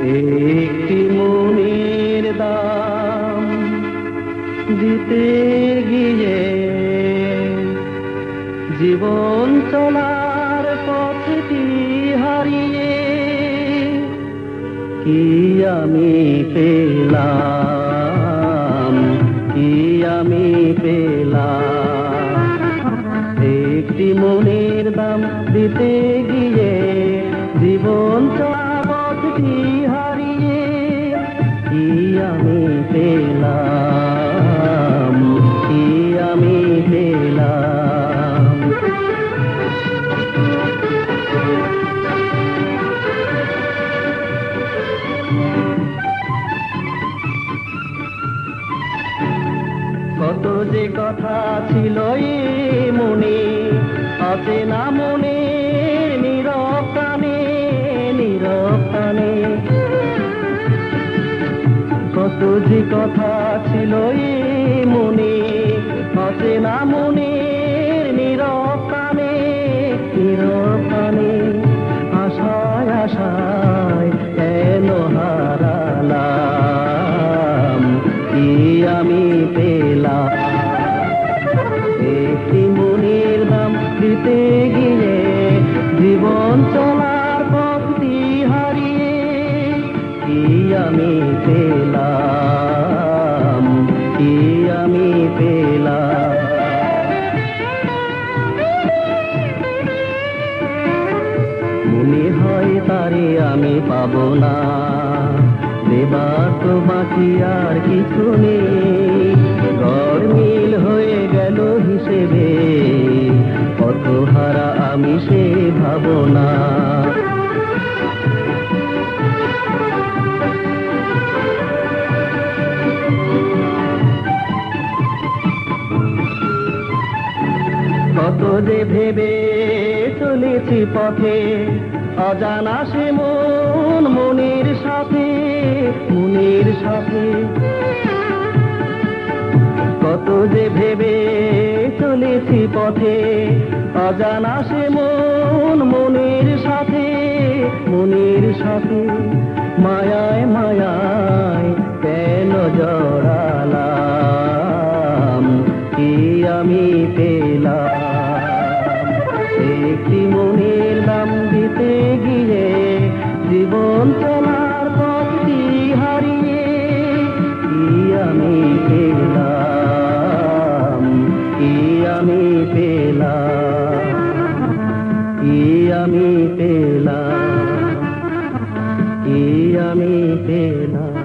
একটি মনের দাম দিতে গিয়ে জীবন চলার পথটি হারিয়ে কি আমি পেলাম, কি আমি পেলাম। একটি মনের দাম দিতে গিয়ে জীবন চলার পথটি হারিয়ে কি আমি পেলাম, কি আমি পেলাম। কত যে কথা ছিল মনে, আছে না মনে নীরব প্রাণে, নীরব প্রাণে। কত যে কথা ছিল মনে, আছে না মনে নীরব প্রাণে, নীরব প্রাণে। আশায় আশায় কেন হারালাম, কি আমি পেলাম। একটি মনের দাম দিতে গিয়ে জীবন চলার পথটি হারিয়ে কি আমি পেলাম, কি আমি পেলাম। মনে হয় তারে আমি পাবো না, দেবার তো বাকি আর কিছু নেই। গরমিল হয়ে গেল হিসেবে, কত হারা আমি সে ভাবনা। কত যে ভেবে চলেছি পথে, অজানা সে মন মনের সাথে, মনের সাথে। কত যে ভেবে চলেছি পথে, অজানা সে মন মনের সাথে, মনের সাথে। মায়ায় মায়ায় কেন জড়ালাম, কি আমি পেলাম। একটি মনের দাম দিতে গিয়ে জীবন চলার পথটি হারিয়ে কি আমি পেলাম, কি আমি পেলাম, কি আমি পেলাম, কি আমি পেলাম।